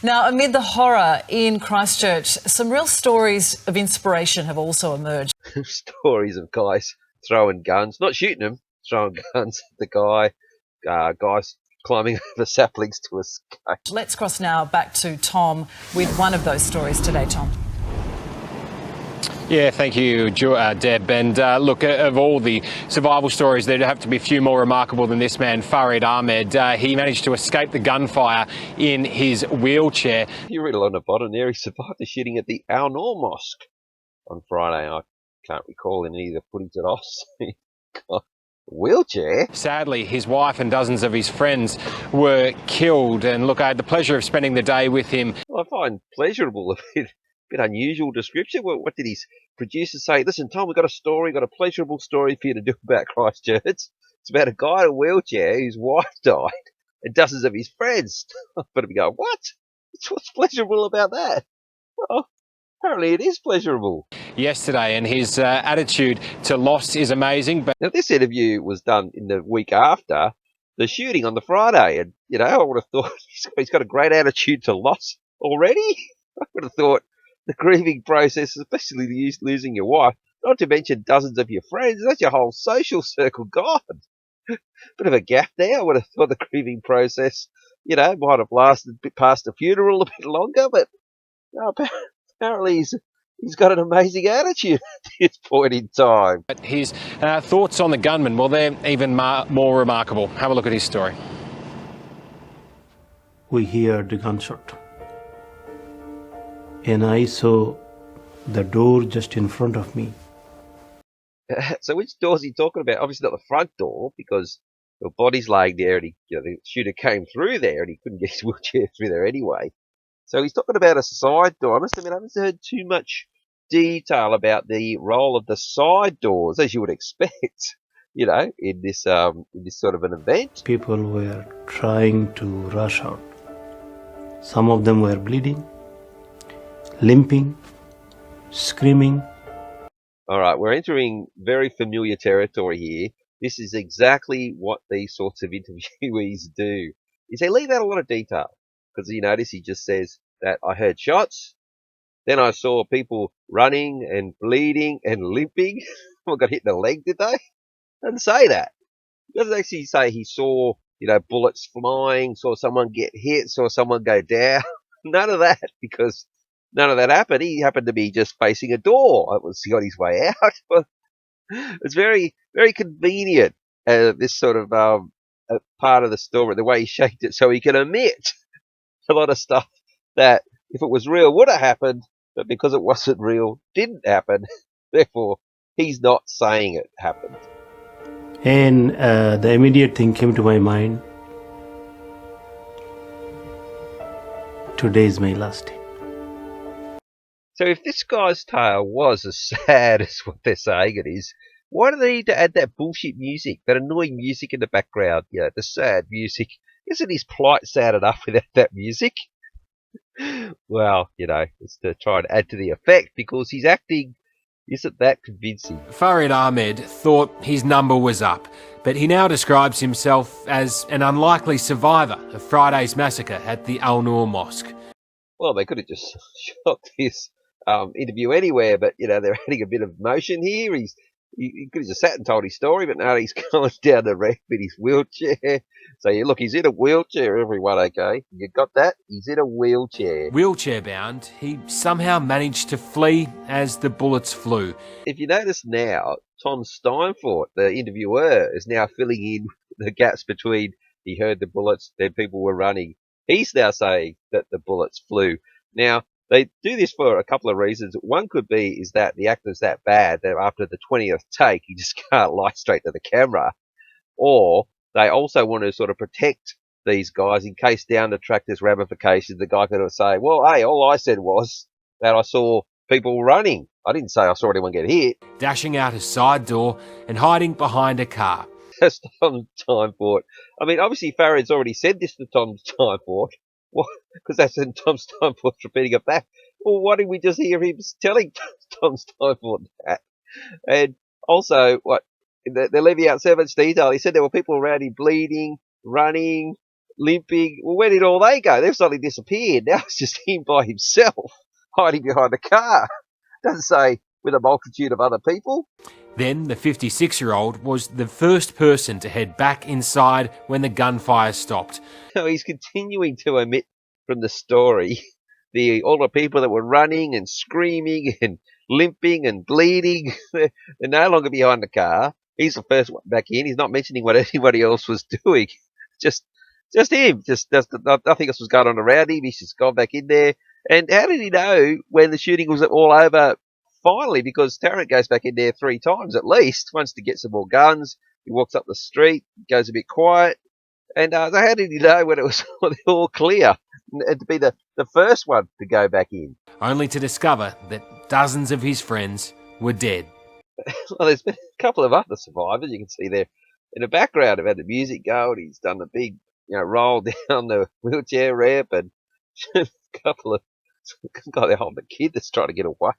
Now, amid the horror in Christchurch, some real stories of inspiration have also emerged. Stories of guys throwing guns, not shooting them, throwing guns at the guy, guys climbing over saplings to escape. Let's cross now back to Tom with one of those stories today, Tom. Yeah, thank you, Deb. And look, of all the survival stories, there'd have to be a few more remarkable than this man, Farid Ahmed. He managed to escape the gunfire in his wheelchair. You read along the bottom there, he survived the shooting at the Al Noor Mosque on Friday. I can't recall any of the footage that I've seen. Wheelchair? Sadly, his wife and dozens of his friends were killed. And look, I had the pleasure of spending the day with him. Well, I find pleasurable a bit unusual description. What did his producer say? Listen, Tom, we've got a story, got a pleasurable story for you to do about Christchurch. It's about a guy in a wheelchair whose wife died and dozens of his friends. But we go, what? What's pleasurable about that? Well, apparently it is pleasurable. Yesterday, and his attitude to loss is amazing. But now, this interview was done in the week after the shooting on the Friday, and, you know, I would have thought he's got a great attitude to loss already. I would have thought the grieving process, especially losing your wife, not to mention dozens of your friends, that's your whole social circle gone. Bit of a gap there. I would have thought the grieving process, you know, might have lasted a bit past the funeral a bit longer, but no, apparently he's got an amazing attitude at this point in time. His thoughts on the gunman, well, they're even more remarkable. Have a look at his story. We heard the gunshot, and I saw the door just in front of me. So which door is he talking about? Obviously not the front door, because the body's laying there, and the shooter came through there, and he couldn't get his wheelchair through there anyway. So he's talking about a side door. I must admit, I haven't heard too much detail about the role of the side doors, as you would expect, you know, in this sort of an event. People were trying to rush out. Some of them were bleeding, limping, screaming. All right, we're entering very familiar territory here. This is exactly what these sorts of interviewees do. Is they leave out a lot of detail. Because you notice he just says that I heard shots, then I saw people running and bleeding and limping. Someone got hit in the leg, did they? Doesn't say that. He doesn't actually say he saw, you know, bullets flying, saw someone get hit, saw someone go down. None of that, because none of that happened. He happened to be just facing a door. He got his way out. It's very, very convenient, this sort of part of the story, the way he shaped it, so he can omit a lot of stuff that, if it was real, would have happened, but because it wasn't real, didn't happen. Therefore, he's not saying it happened. And the immediate thing came to my mind. Today is my last day. So if this guy's tale was as sad as what they're saying it is, why do they need to add that bullshit music, that annoying music in the background? You know, the sad music. Isn't his plight sad enough without that music? Well, you know, it's to try and add to the effect, because his acting isn't that convincing. Farid Ahmed thought his number was up, but he now describes himself as an unlikely survivor of Friday's massacre at the Al Noor Mosque. Well, they could have just shot this interview anywhere, but, you know, they're adding a bit of emotion here. He could have just sat and told his story, but now he's going down the ramp in his wheelchair. So, look, he's in a wheelchair, everyone, okay? You got that? He's in a wheelchair. Wheelchair-bound, he somehow managed to flee as the bullets flew. If you notice now, Tom Steinfort, the interviewer, is now filling in the gaps between he heard the bullets, then people were running. He's now saying that the bullets flew. Now, they do this for a couple of reasons. One could be is that the actor's that bad that after the 20th take, he just can't lie straight to the camera. Or they also want to sort of protect these guys in case down the track there's ramifications. The guy could say, well, hey, all I said was that I saw people running. I didn't say I saw anyone get hit. Dashing out a side door and hiding behind a car. That's Tom Steinfort. I mean, obviously Farid's already said this to Tom Steinfort. Because that's in Tom Steinfort repeating it back. Well, why didn't we just hear him telling Tom Steinfort that? And also, they're leaving out so much detail. He said there were people around him bleeding, running, limping. Well, where did all they go? They've suddenly disappeared. Now it's just him by himself, hiding behind a car. Doesn't say with a multitude of other people. Then the 56-year-old was the first person to head back inside when the gunfire stopped. So he's continuing to omit from the story all the people that were running and screaming and limping and bleeding. They're no longer behind the car. He's the first one back in. He's not mentioning what anybody else was doing. Just him. Just nothing else was going on around him. He's just gone back in there. And how did he know when the shooting was all over? Finally, because Tarrant goes back in there 3 times at least, wants to get some more guns. He walks up the street, goes a bit quiet. And so how did he know when it was all clear and to be the first one to go back in? Only to discover that dozens of his friends were dead. Well, there's been a couple of other survivors. You can see there in the background. I've had the music going. He's done the big, roll down the wheelchair ramp, and a couple of guy there holding a kid that's trying to get away.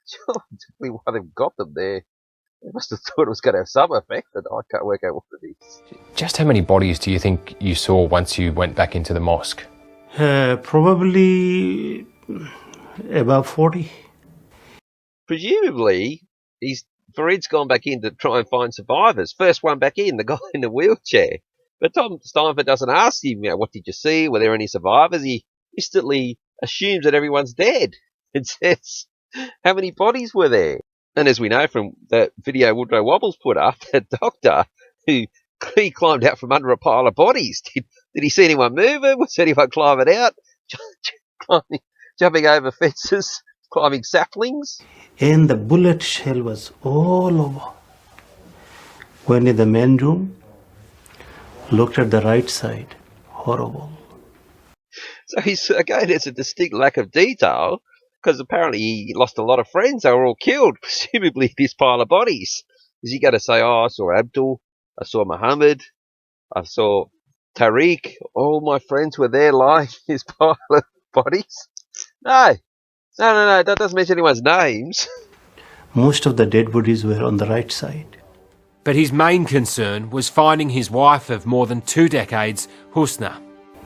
Sure, definitely one of them got them there. They must have thought it was going to have some effect, but I can't work out what it is. Just how many bodies do you think you saw once you went back into the mosque? Probably about 40. Presumably, Farid's gone back in to try and find survivors. First one back in, the guy in the wheelchair. But Tom Steinford doesn't ask him, what did you see? Were there any survivors? He instantly assumes that everyone's dead and says, how many bodies were there? And as we know from that video Woodrow Wobbles put up, that doctor he climbed out from under a pile of bodies. Did he see anyone moving? Was anyone climbing out? Jumping over fences, climbing saplings? And the bullet shell was all over. Went in the main room, looked at the right side. Horrible. So again, there's a distinct lack of detail, because apparently he lost a lot of friends. They were all killed, presumably this pile of bodies. Is he going to say, I saw Abdul, I saw Muhammad, I saw Tariq, all my friends were there lying in this pile of bodies? No, that doesn't mention anyone's names. Most of the dead bodies were on the right side. But his main concern was finding his wife of more than 2 decades, Husna.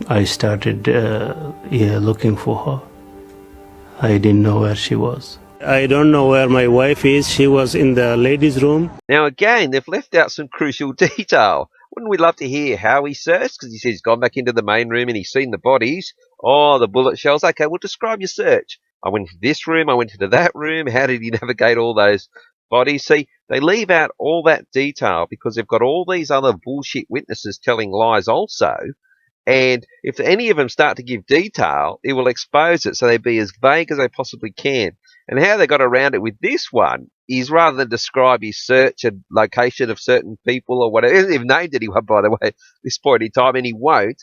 I started looking for her. I didn't know where she was. I don't know where my wife is. She was in the ladies' room. Now again, they've left out some crucial detail. Wouldn't we love to hear how he searched? Because he says he's gone back into the main room and he's seen the bodies. Oh, the bullet shells. Okay, well, describe your search. I went into this room, I went into that room. How did he navigate all those bodies? See, they leave out all that detail because they've got all these other bullshit witnesses telling lies also. And if any of them start to give detail, it will expose it, so they be as vague as they possibly can. And how they got around it with this one is, rather than describe his search and location of certain people or whatever, he hasn't even named anyone, by the way, at this point in time, and he won't.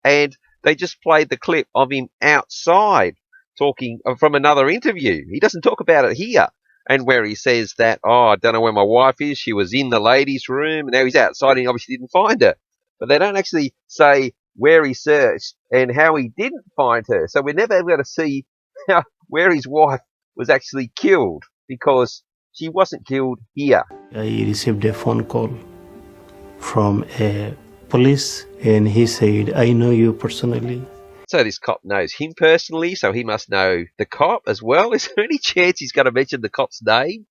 And they just played the clip of him outside talking from another interview. He doesn't talk about it here. And where he says that, I don't know where my wife is, she was in the ladies' room, and now he's outside and he obviously didn't find her. But they don't actually say where he searched and how he didn't find her. So we're never ever going to see where his wife was actually killed, because she wasn't killed here. I received a phone call from a police, and he said, I know you personally. So this cop knows him personally, so he must know the cop as well. Is there any chance he's going to mention the cop's name?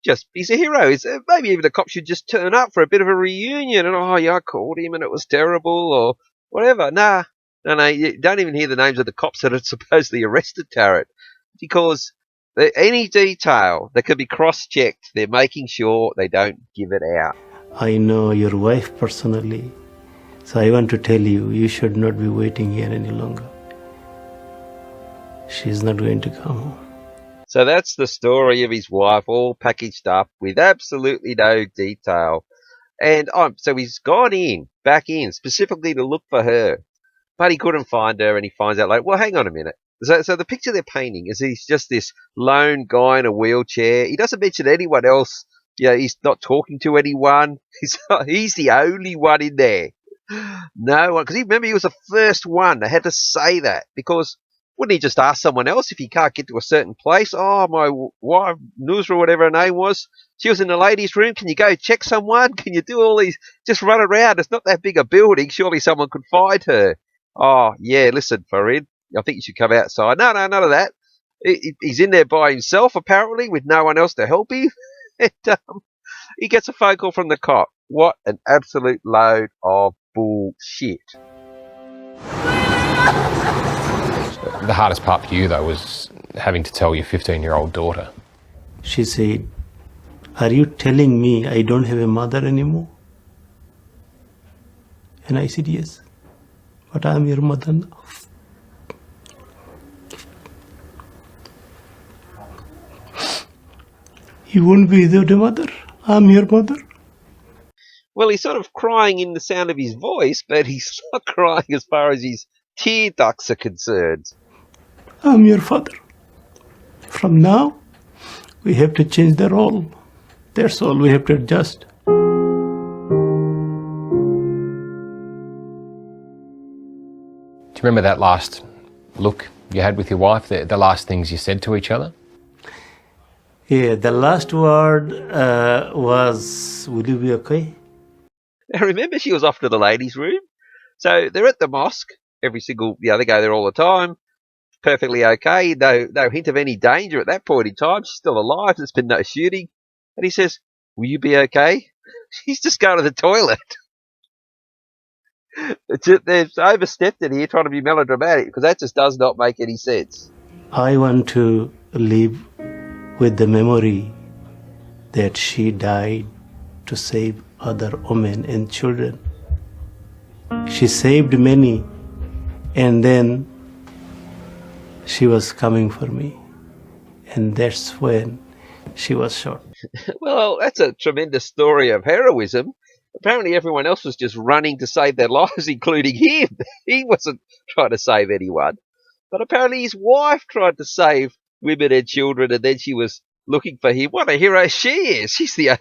Just, he's a hero. Maybe even the cop should just turn up for a bit of a reunion and, I called him and it was terrible, or whatever. No, you don't even hear the names of the cops that had supposedly arrested Tarrant, because any detail that could be cross-checked, they're making sure they don't give it out. I know your wife personally, so I want to tell you, you should not be waiting here any longer. She's not going to come home. So that's the story of his wife, all packaged up with absolutely no detail. And so he's gone back in, specifically to look for her. But he couldn't find her, and he finds out well, hang on a minute. So the picture they're painting is he's just this lone guy in a wheelchair. He doesn't mention anyone else. He's not talking to anyone. He's the only one in there. No one, because remember, he was the first one. They had to say that because Wouldn't he just ask someone else if he can't get to a certain place? Oh, my wife, Nusra, whatever her name was, she was in the ladies' room. Can you go check someone? Can you do all these? Just run around. It's not that big a building. Surely someone could find her. Oh, yeah, listen, Farid, I think you should come outside. No, none of that. He's in there by himself, apparently, with no one else to help him. And, he gets a phone call from the cop. What an absolute load of bullshit. The hardest part for you, though, was having to tell your 15-year-old daughter. She said, "Are you telling me I don't have a mother anymore?" And I said, "Yes, but I'm your mother now." You won't be without a mother. I'm your mother. Well, he's sort of crying in the sound of his voice, but he's not crying as far as his tear ducts are concerned. I'm your father. From now, we have to change the role. That's all, we have to adjust. Do you remember that last look you had with your wife, the last things you said to each other? Yeah, the last word was, "Will you be okay?" Now, remember, she was off to the ladies' room. So they're at the mosque every single, they go there all the time. Perfectly okay. No hint of any danger at that point in time. She's still alive. There's been no shooting. And he says, "Will you be okay?" She's just going to the toilet. They've overstepped it here trying to be melodramatic because that just does not make any sense. I want to live with the memory that she died to save other women and children. She saved many, and then she was coming for me. And that's when she was shot. Well, that's a tremendous story of heroism. Apparently everyone else was just running to save their lives, including him. He wasn't trying to save anyone. But apparently his wife tried to save women and children, and then she was looking for him. What a hero she is. She's the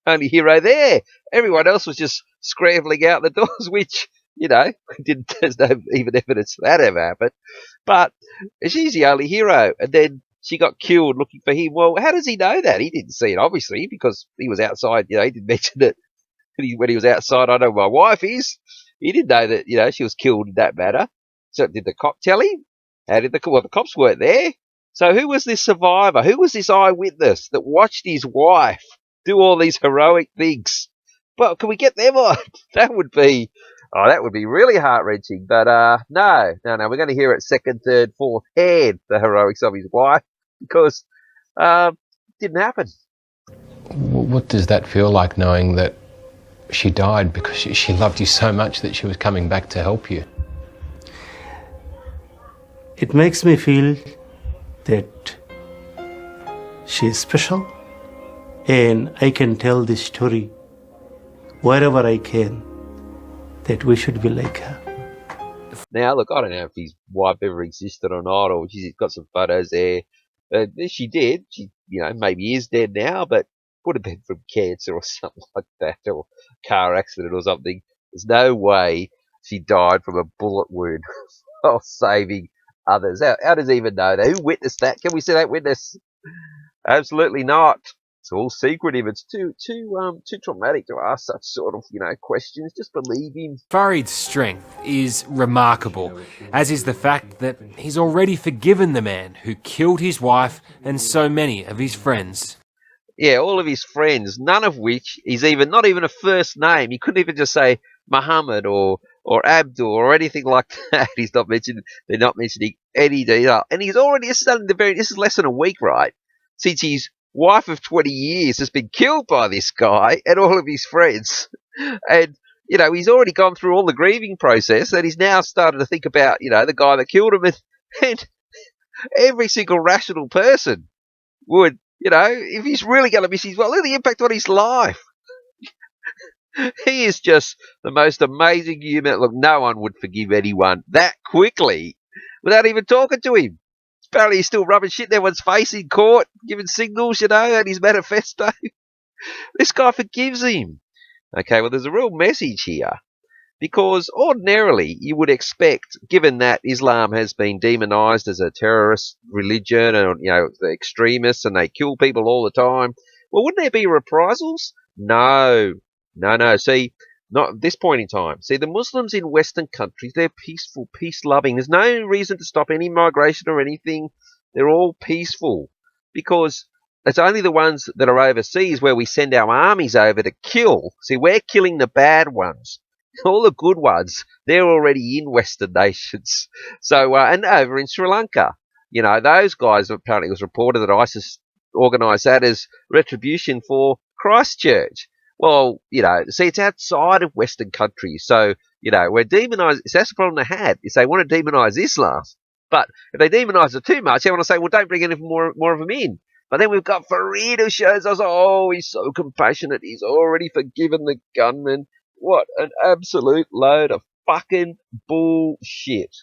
only hero there. Everyone else was just scrambling out the doors, which, there's no even evidence that ever happened. But she's the only hero. And then she got killed looking for him. Well, how does he know that? He didn't see it, obviously, because he was outside. He didn't mention it when he was outside. I know my wife is. He didn't know that, she was killed in that manner. So did the cop tell him? How did the cops weren't there? So who was this survivor? Who was this eyewitness that watched his wife do all these heroic things? Well, can we get them on? That would be really heart-wrenching. But no. We're going to hear it second, third, fourth hand, the heroics of his wife, because it didn't happen. What does that feel like, knowing that she died because she loved you so much that she was coming back to help you? It makes me feel that she is special, and I can tell this story wherever I can, that we should be like her. Now, look, I don't know if his wife ever existed or not, or she's got some photos there. If she did, she, maybe is dead now, but would have been from cancer or something like that, or car accident or something. There's no way she died from a bullet wound while saving others. How does he even know that? Who witnessed that? Can we see that witness? Absolutely not. It's all secretive. It's too traumatic to ask such sort of, questions. Just believe him. Farid's strength is remarkable, as is the fact that he's already forgiven the man who killed his wife and so many of his friends. Yeah, all of his friends, none of which is not even a first name. He couldn't even just say Muhammad or Abdul or anything like that. They're not mentioning any detail. And he's already, this is less than a week, right? Since his wife of 20 years has been killed by this guy and all of his friends. And, he's already gone through all the grieving process, and he's now started to think about, the guy that killed him. And every single rational person would, if he's really going to miss his, look at the impact on his life. He is just the most amazing human. Look, no one would forgive anyone that quickly without even talking to him. Apparently he's still rubbing shit in everyone's face in court, giving signals, and his manifesto. This guy forgives him. Okay, well, there's a real message here. Because ordinarily you would expect, given that Islam has been demonized as a terrorist religion and, the extremists and they kill people all the time, well, wouldn't there be reprisals? No, no, no. See, not at this point in time. See, the Muslims in Western countries, they're peaceful, peace-loving. There's no reason to stop any migration or anything. They're all peaceful because it's only the ones that are overseas where we send our armies over to kill. See, we're killing the bad ones. All the good ones, they're already in Western nations. So, and over in Sri Lanka, those guys, apparently it was reported that ISIS organised that as retribution for Christchurch. Well, see, it's outside of Western countries. So, we're demonising. So that's the problem they had, is they want to demonise Islam. But if they demonise it too much, they want to say, well, don't bring any more of them in. But then we've got Farid who shows us, oh, he's so compassionate. He's already forgiven the gunman. What an absolute load of fucking bullshit.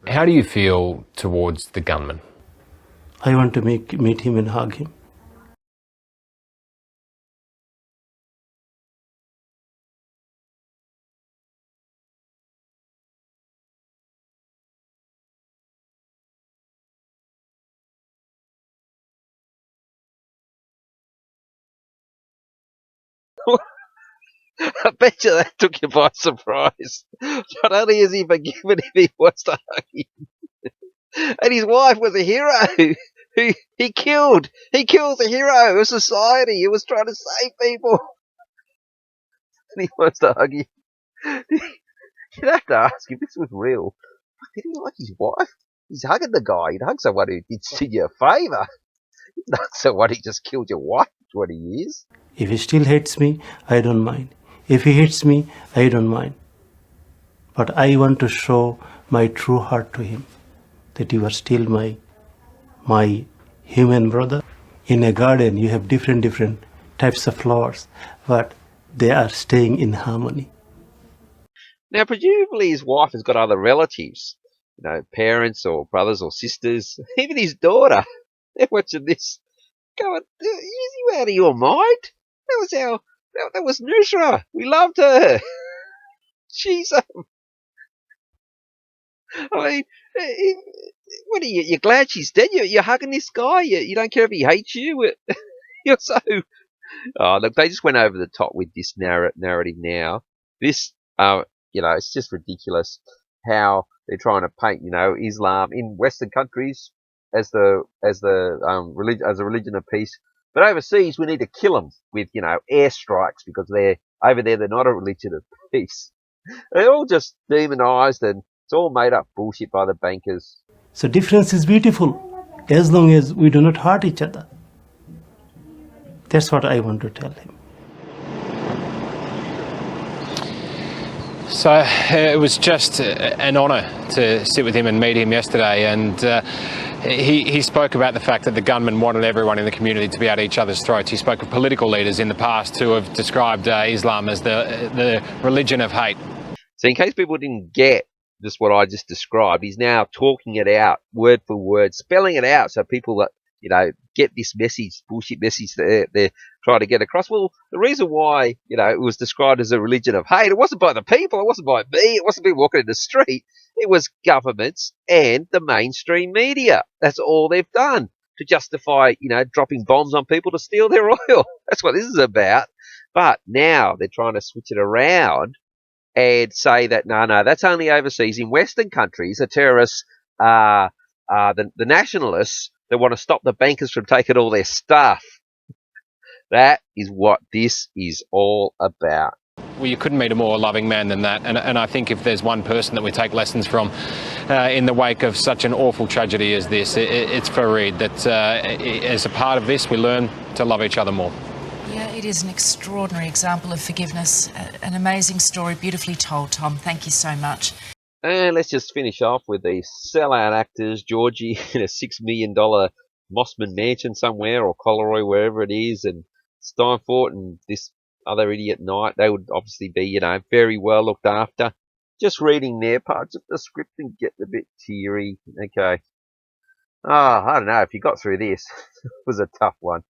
How do you feel towards the gunman? I want to meet him and hug him. I bet you that took you by surprise. Not only is he forgiven him, he wants to hug him. And his wife was a hero who he killed. He kills a hero of society who was trying to save people. And he wants to hug him. You'd have to ask if this was real. Did he like his wife? He's hugging the guy. He'd hug someone who did you a favour. Not someone who just killed your wife, what he is. If he still hates me, I don't mind. If he hates me, I don't mind. But I want to show my true heart to him, that you are still my human brother. In a garden, you have different types of flowers, but they are staying in harmony. Now, presumably his wife has got other relatives, parents or brothers or sisters, even his daughter. They're watching this. Going, is you out of your mind? That was Nusra. We loved her. She's, I mean, what are you? You're glad she's dead? You're hugging this guy? You don't care if he hates you? You're so... Oh, look, they just went over the top with this narrative now. This, it's just ridiculous how they're trying to paint, Islam in Western countries as a religion of peace. But overseas, we need to kill them with, airstrikes because they're not a religion of peace. They're all just demonised and it's all made up bullshit by the bankers. So difference is beautiful as long as we do not hurt each other. That's what I want to tell him. So it was just an honour to sit with him and meet him yesterday, and he spoke about the fact that the gunman wanted everyone in the community to be at each other's throats. He spoke of political leaders in the past who have described Islam as the religion of hate. So in case people didn't get just what I just described, he's now talking it out word for word, spelling it out so people that get this message, bullshit message that they're trying to get across. Well, the reason why, it was described as a religion of hate, it wasn't by the people, it wasn't by me, it wasn't people walking in the street, it was governments and the mainstream media. That's all they've done to justify, dropping bombs on people to steal their oil. That's what this is about. But now they're trying to switch it around and say that, no, that's only overseas. In Western countries, the terrorists are the nationalists that want to stop the bankers from taking all their stuff. That is what this is all about. Well, you couldn't meet a more loving man than that. And I think if there's one person that we take lessons from in the wake of such an awful tragedy as this, it's Farid, that as a part of this, we learn to love each other more. Yeah, it is an extraordinary example of forgiveness. An amazing story, beautifully told, Tom. Thank you so much. And let's just finish off with these sellout actors, Georgie in a $6 million Mossman mansion somewhere, or Coleroy, wherever it is, and Steinfort and this other idiot Knight. They would obviously be, very well looked after. Just reading their parts of the script and getting a bit teary. Okay. I don't know if you got through this. It was a tough one.